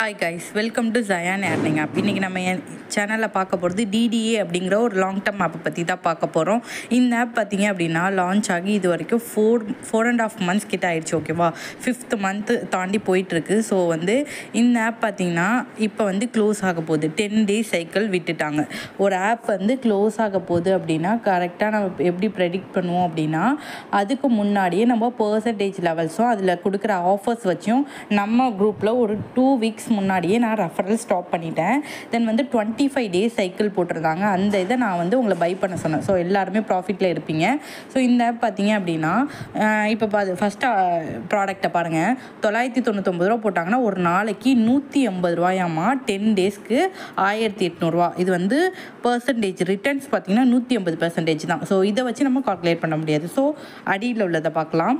Hi guys, welcome to ஜயான் earning app. இன்றைக்கி நம்ம என் சேனலில் பார்க்க போகிறது டிடிஏ அப்படிங்கிற ஒரு லாங் டேர்ம் ஆப்பை பற்றி தான் பார்க்க போகிறோம். இந்த ஆப் பார்த்திங்க அப்படின்னா லான்ச் ஆகி இது வரைக்கும் 4.5 months கிட்ட ஆயிடுச்சு. ஓகேவா, 5th month தாண்டி போயிட்டுருக்கு. ஸோ இந்த ஆப் பார்த்திங்கன்னா இப்போ க்ளோஸ் ஆக போகுது. 10 days சைக்கிள் விட்டுட்டாங்க. ஒரு ஆப் க்ளோஸ் ஆக போகுது அப்படின்னா கரெக்டாக நம்ம எப்படி ப்ரெடிக்ட் பண்ணுவோம் அப்படின்னா அதுக்கு முன்னாடியே நம்ம பர்சன்டேஜ் லெவல்ஸும் அதில் கொடுக்குற ஆஃபர்ஸ் வச்சும் நம்ம குரூப்பில் ஒரு 2 weeks முன்னாடியே நான் ரெஃபரல் ஸ்டாப் பண்ணிட்டேன். தென் 25 days சைக்கிள் போட்டிருந்தாங்க. அந்த இதை நான் உங்களை பை பண்ண சொன்னேன். ஸோ எல்லாருமே ப்ராஃபிட்டில் இருப்பீங்க. ஸோ இந்த ஆப் பார்த்தீங்க அப்படின்னா இப்போ ஃபஸ்ட்டு ப்ராடக்டை பாருங்கள். 999 போட்டாங்கன்னா ஒரு நாளைக்கு 180 ரூபாயாமா. 10 daysக்கு 1800 இது பர்சன்டேஜ் ரிட்டர்ன்ஸ் பார்த்தீங்கன்னா 180% தான். ஸோ இதை வச்சு நம்ம கால்குலேட் பண்ண முடியாது. ஸோ அடியில் உள்ளதை பார்க்கலாம்.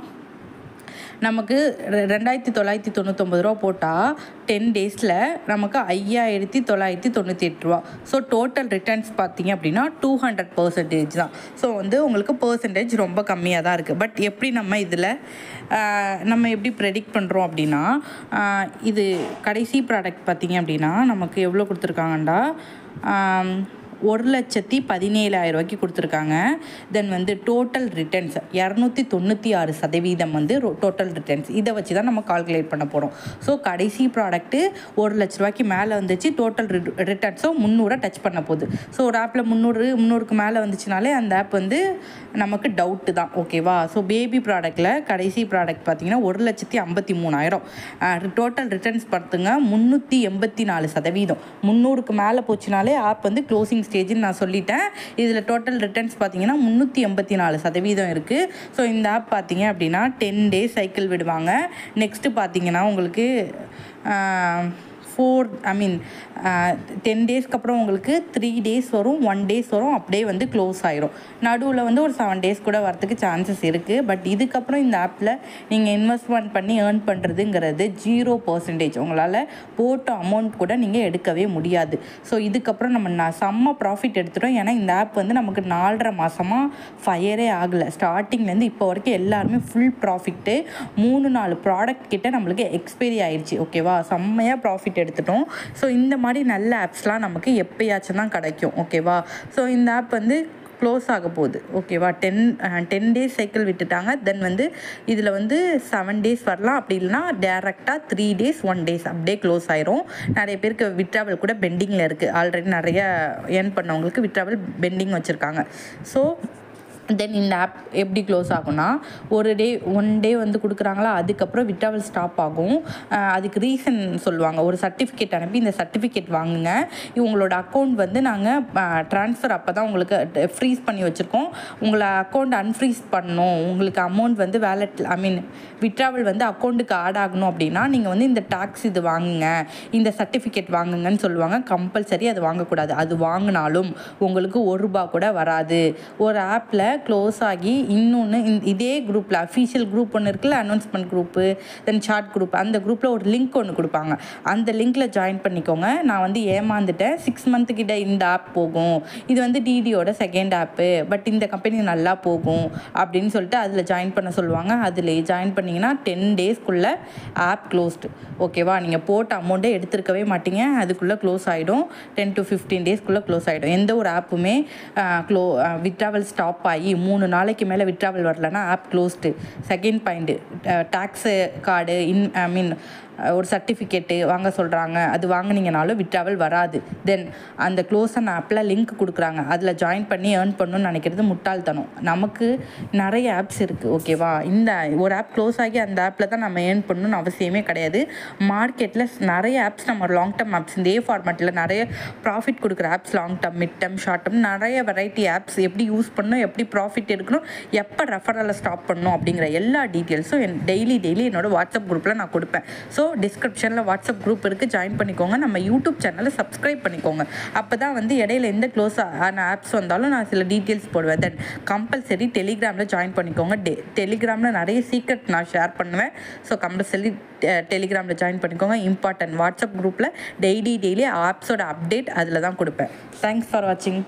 நமக்கு 2999 போட்டால் 10 daysல நமக்கு 5998 ஸோ டோட்டல் ரிட்டர்ன்ஸ் பார்த்தீங்க அப்படின்னா 200% தான். ஸோ உங்களுக்கு பர்சன்டேஜ் ரொம்ப கம்மியாக தான் இருக்குது. பட் எப்படி நம்ம இதில் நம்ம எப்படி ப்ரெடிக்ட் பண்ணுறோம் அப்படின்னா இது கடைசி ப்ராடக்ட் பார்த்தீங்க அப்படின்னா நமக்கு எவ்வளோ கொடுத்துருக்காங்கண்டா 1,17,000 கொடுத்துருக்காங்க. தென் டோட்டல் ரிட்டர்ன்ஸ் 296% டோட்டல் ரிட்டர்ன்ஸ். இதை வச்சு தான் நம்ம கால்குலேட் பண்ண போகிறோம். ஸோ கடைசி ப்ராடக்ட்டு 1 லட்ச ரூபாய்க்கு மேலே வந்துச்சு. டோட்டல் ரிட்டர்ன்ஸும் 300 டச் பண்ண போகுது. ஸோ ஒரு ஆப்பில் 300க்கு மேலே வந்துச்சுனாலே அந்த ஆப் நமக்கு டவுட்டு தான். ஓகேவா. ஸோ பேபி ப்ராடக்டில் கடைசி ப்ராடக்ட் பார்த்தீங்கன்னா 1,53,000 டோட்டல் ரிட்டர்ன்ஸ் பார்த்துங்க 384%. 300க்கு மேலே போச்சுனாலே ஆப் க்ளோசிங் ஸ்டேஜ்னு நான் சொல்லிட்டேன். இதில் டோட்டல் ரிட்டர்ன்ஸ் பார்த்தீங்கன்னா 384% இருக்குது. ஸோ இந்த ஆப் பார்த்தீங்க அப்படின்னா 10 days சைக்கிள் விடுவாங்க. நெக்ஸ்ட்டு பார்த்தீங்கன்னா உங்களுக்கு 10 daysக்கு அப்புறம் உங்களுக்கு 3 days வரும், 1 days வரும், அப்படியே க்ளோஸ் ஆயிரும். நடுவில் ஒரு 7 days கூட வரத்துக்கு சான்சஸ் இருக்குது. பட் இதுக்கப்புறம் இந்த ஆப்பில் நீங்கள் இன்வெஸ்ட்மெண்ட் பண்ணி ஏர்ன் பண்ணுறதுங்கிறது 0%. உங்களால் போட்ட அமௌண்ட் கூட நீங்கள் எடுக்கவே முடியாது. ஸோ இதுக்கப்புறம் நம்ம செம்ம ப்ராஃபிட் எடுத்துட்டோம். ஏன்னா இந்த ஆப் நமக்கு 4.5 மாதமாக ஃபயரே ஆகலை. ஸ்டார்டிங்லேருந்து இப்போ வரைக்கும் எல்லாருமே ஃபுல் ப்ராஃபிட்டு. 3-4 ப்ராடக்ட் கிட்ட நம்மளுக்கு எக்ஸ்பைரி ஆயிடுச்சு. ஓகேவா, செம்மையாக ப்ராஃபிட் எடுத்துட்டோம். ஸோ இந்த மாதிரி நல்ல ஆப்ஸ்லாம் நமக்கு எப்போயாச்சும் தான் கிடைக்கும். ஓகேவா. ஸோ இந்த ஆப் க்ளோஸ் ஆக போகுது. ஓகேவா. 10 days சைக்கிள் விட்டுட்டாங்க. தென் இதில் 7 days வரலாம். அப்படி இல்லைனா டேரெக்டாக 3 days 1 days அப்படியே க்ளோஸ் ஆயிரும். நிறைய பேருக்கு விட்ராவல் கூட பெண்டிங்கில் இருக்குது. ஆல்ரெடி நிறைய ஏர்ன் பண்ணவங்களுக்கு விட்ராவல் பெண்டிங் வச்சுருக்காங்க. ஸோ தென் இந்த ஆப் எப்படி க்ளோஸ் ஆகும்னா ஒரு ஒன் டே கொடுக்குறாங்களா, அதுக்கப்புறம் விட்ராவல் ஸ்டாப் ஆகும். அதுக்கு ரீசன் சொல்லுவாங்க. ஒரு சர்டிஃபிகேட் அனுப்பி இந்த சர்டிஃபிகேட் வாங்குங்க, உங்களோட அக்கௌண்ட் நாங்கள் ட்ரான்ஸ்ஃபர் அப்போ தான் உங்களுக்கு ஃப்ரீஸ் பண்ணி வச்சுருக்கோம், உங்களை அக்கௌண்ட் அன்ஃப்ரீஸ் பண்ணணும், உங்களுக்கு அமௌண்ட் வேலெட் விட்ராவல் அக்கௌண்ட்டுக்கு ஆட் ஆகணும் அப்படின்னா நீங்கள் இந்த டாக்ஸ் இது வாங்குங்க, இந்த சர்டிஃபிகேட் வாங்குங்கன்னு சொல்லுவாங்க. கம்பல்சரி அது வாங்கக்கூடாது. அது வாங்கினாலும் உங்களுக்கு ₹1 கூட வராது. ஒரு ஆப்பில் க்ளோஸ் ஆகி இன்னொன்று இதே குரூப்பில் அஃபீஷியல் குரூப் ஒன்று இருக்குல்ல, அனௌன்ஸ்மெண்ட் குரூப்பு, தென் சாட் குரூப், அந்த குரூப்பில் ஒரு லிங்க் ஒன்று கொடுப்பாங்க. அந்த லிங்க்கில் ஜாயின் பண்ணிக்கோங்க. நான் ஏமாந்துட்டேன். 6 month கிட்ட இந்த ஆப் போகும். இது டிடியோட செகண்ட் ஆப்பு, பட் இந்த கம்பெனி நல்லா போகும் அப்படின்னு சொல்லிட்டு அதில் ஜாயின் பண்ண சொல்லுவாங்க. அதில் ஜாயின் பண்ணிங்கன்னா 10 daysக்குள்ளே ஆப் க்ளோஸ்டு. ஓகேவா. நீங்கள் போட்ட அமௌண்ட்டை எடுத்துருக்கவே மாட்டீங்க. அதுக்குள்ளே க்ளோஸ் ஆகிடும். 10 to 15 daysக்குள்ளே க்ளோஸ் ஆகிடும். எந்த ஒரு ஆப்புமே விட்ராவல் ஸ்டாப் ஆகி 3 நாளைக்கு மேலே விட்ராவல் வரலன்னா app closed. Second point, tax card ஒரு சர்டிஃபிகேட்டு வாங்க சொல்கிறாங்க, அது வாங்கினீங்கனாலும் விட்ராவல் வராது. தென் அந்த க்ளோஸ் ஆன ஆப்பில் லிங்க் கொடுக்குறாங்க, அதில் ஜாயின் பண்ணி ஏர்ன் பண்ணணும்னு நினைக்கிறது முட்டாள்தனம். நமக்கு நிறைய ஆப்ஸ் இருக்குது. ஓகேவா. இந்த ஒரு ஆப் க்ளோஸ் ஆகி அந்த ஆப்பில் தான் நம்ம ஏர்ன் பண்ணணும்னு அவசியமே கிடையாது. மார்க்கெட்டில் நிறைய ஆப்ஸ், நம்ம லாங் டேர்ம் ஆப்ஸ், இந்த ஃபார்மேட்டில் நிறைய ப்ராஃபிட் கொடுக்குற apps, long term, mid term, short term, நிறைய வெரைட்டி ஆப்ஸ், எப்படி யூஸ் பண்ணணும், எப்படி ப்ராஃபிட் எடுக்கணும், எப்போ ரெஃபரலில் ஸ்டாப் பண்ணணும் அப்படிங்கிற எல்லா டீட்டெயில்ஸும் டெய்லி என்னோட வாட்ஸ்அப் குரூப்பில் நான் கொடுப்பேன். ஸோ டிஸ்கிரிப்ஷனில் வாட்ஸ்அப் குரூப் இருக்குது, ஜாயின் பண்ணிக்கோங்க. நம்ம யூடியூப் சேனலை சப்ஸ்கிரைப் பண்ணிக்கோங்க. அப்போ தான் இடையில எந்த க்ளோஸ் ஆன ஆப்ஸ் வந்தாலும் நான் சில டீட்டெயில்ஸ் போடுவேன். தென் கம்பல்சரி டெலிகிராமில் ஜாயின் பண்ணிக்கோங்க. டெலிகிராமில் நிறைய சீக்ரெட் நான் ஷேர் பண்ணுவேன். ஸோ கம்பல்சரி டெலிகிராமில் ஜாயின் பண்ணிக்கோங்க. இம்பார்ட்டன்ட். வாட்ஸ்அப் குரூப்பில் டெய்லி ஆப்ஸோட அப்டேட் அதில் தான் கொடுப்பேன். தேங்க்ஸ் ஃபார் வாட்சிங்.